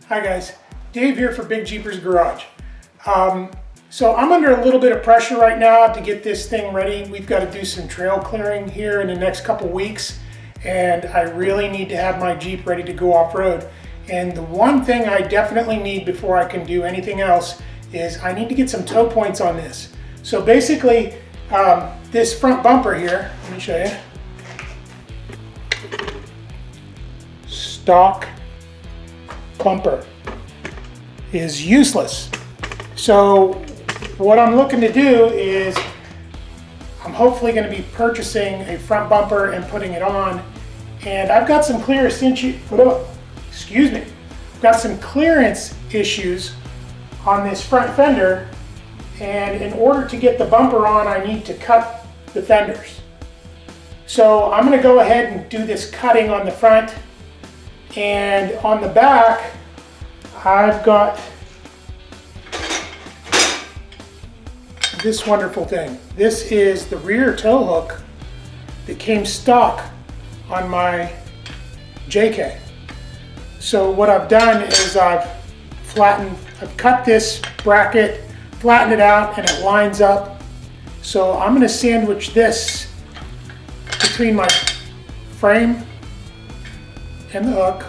Hi guys, Dave here for Big Jeepers Garage. So I'm under a little bit of pressure right now to get this thing ready. We've got to do some trail clearing here in the next couple weeks, and I really need to have my Jeep ready to go off-road. And the one thing I definitely need before I can do anything else is I need to get some toe points on this. So basically, this front bumper here, let me show you. Stock bumper is useless. So what I'm looking to do is I'm hopefully going to be purchasing a front bumper and putting it on, and I've got some clearance issues on this front fender, and in order to get the bumper on I need to cut the fenders. So I'm going to go ahead and do this cutting on the front, and on the back I've got this wonderful thing. This is the rear tow hook that came stock on my JK. So what I've done is I've cut this bracket, flattened it out, and it lines up. So I'm going to sandwich this between my frame and the hook.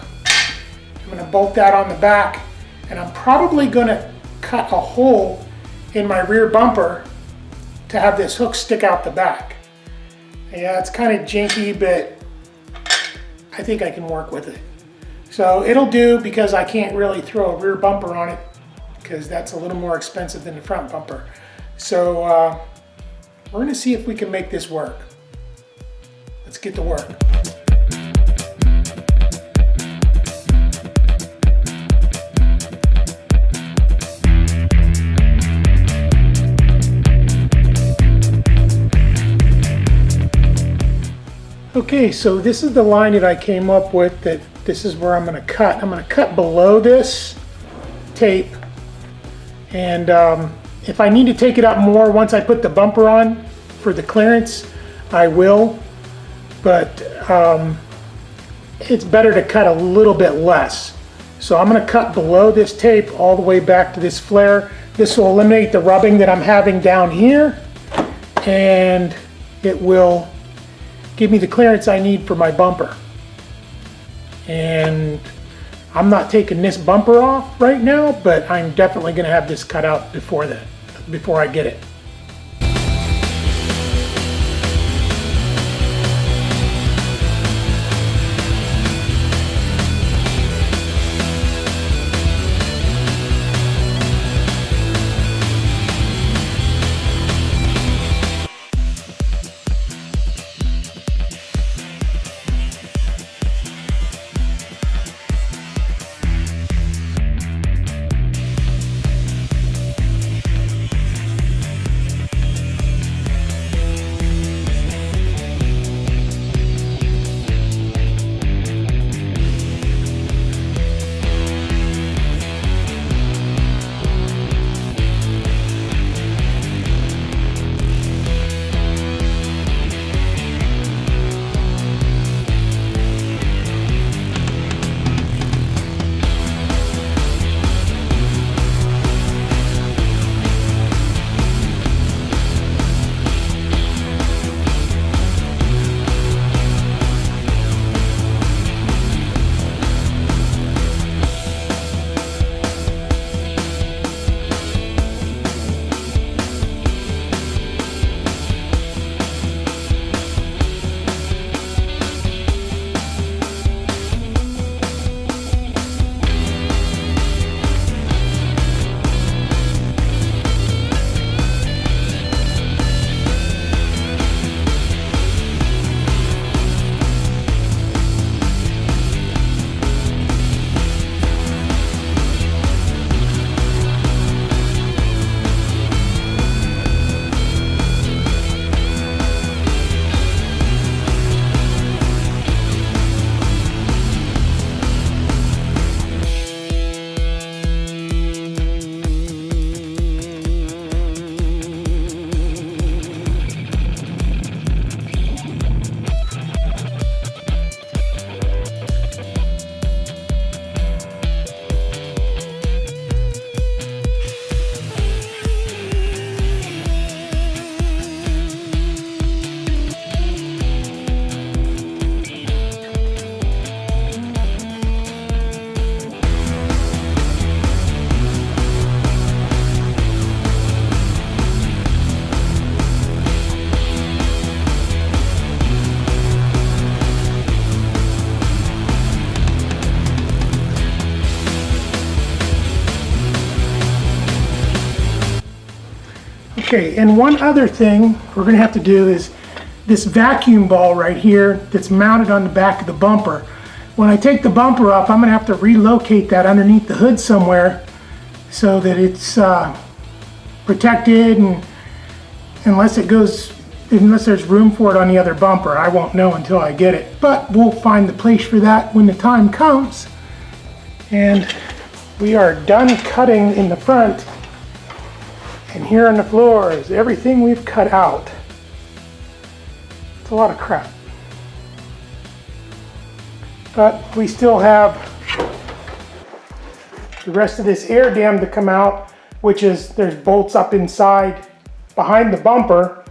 I'm going to bolt that on the back, and I'm probably going to cut a hole in my rear bumper to have this hook stick out the back. Yeah, it's kind of janky, but I think I can work with it. So it'll do, because I can't really throw a rear bumper on it because that's a little more expensive than the front bumper. So we're going to see if we can make this work. Let's get to work. Okay, so this is the line that I came up with, that this is where I'm going to cut. I'm going to cut below this tape, and if I need to take it up more once I put the bumper on for the clearance, I will, but it's better to cut a little bit less. So I'm going to cut below this tape all the way back to this flare. This will eliminate the rubbing that I'm having down here, and it will give me the clearance I need for my bumper. And I'm not taking this bumper off right now, but I'm definitely going to have this cut out before I get it. Okay, and one other thing we're going to have to do is this vacuum ball right here that's mounted on the back of the bumper. When I take the bumper off, I'm going to have to relocate that underneath the hood somewhere so that it's protected, and unless there's room for it on the other bumper. I won't know until I get it, but we'll find the place for that when the time comes. And we are done cutting in the front, and here on the floor is everything we've cut out. It's a lot of crap, but we still have the rest of this air dam to come out, which is there's bolts up inside behind the bumper,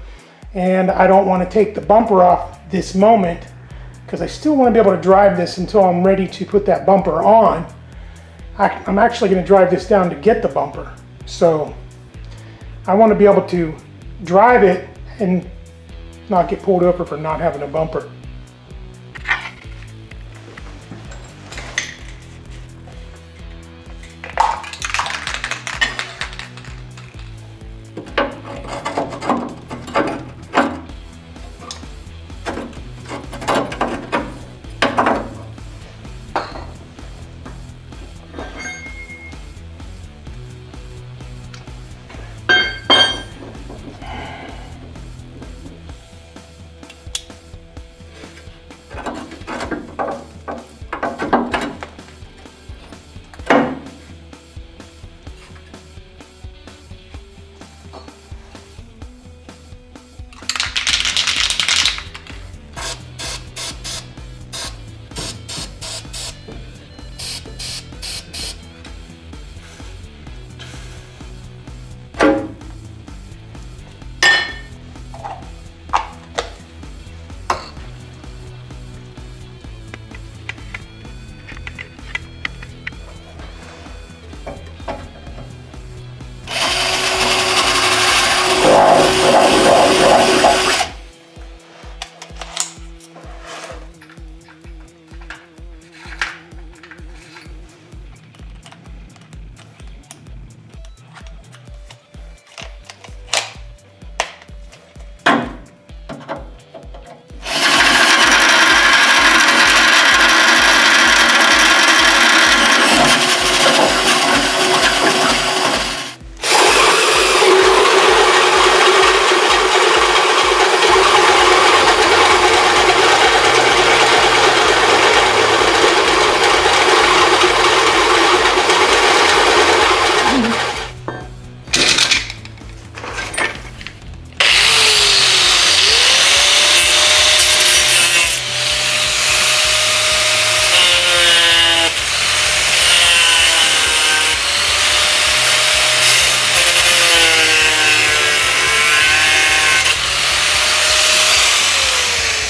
and I don't want to take the bumper off this moment because I still want to be able to drive this until I'm ready to put that bumper on. I'm actually going to drive this down to get the bumper, so I want to be able to drive it and not get pulled over for not having a bumper.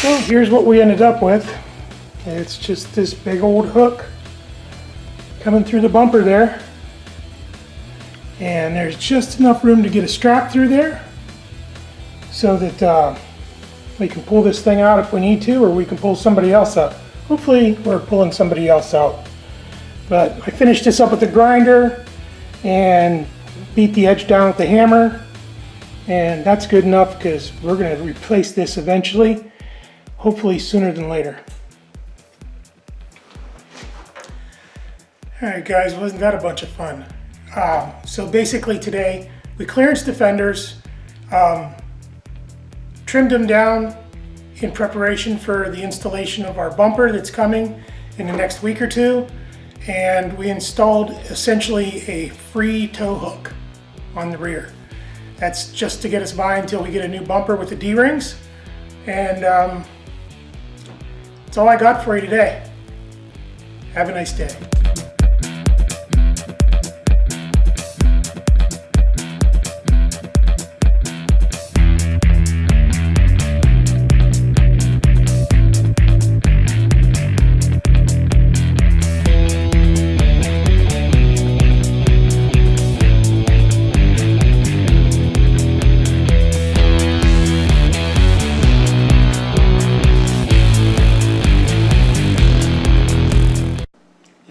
So here's what we ended up with. It's just this big old hook coming through the bumper there. And there's just enough room to get a strap through there so that we can pull this thing out if we need to, or we can pull somebody else up. Hopefully we're pulling somebody else out. But I finished this up with the grinder and beat the edge down with the hammer. And that's good enough because we're going to replace this eventually. Hopefully sooner than later. Alright guys, wasn't that a bunch of fun? So basically today we clearanced the fenders, trimmed them down in preparation for the installation of our bumper that's coming in the next week or two, and we installed essentially a free tow hook on the rear. That's just to get us by until we get a new bumper with the D-rings, and that's all I got for you today. Have a nice day.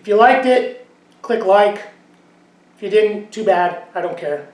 If you liked it, click like. If you didn't, too bad. I don't care.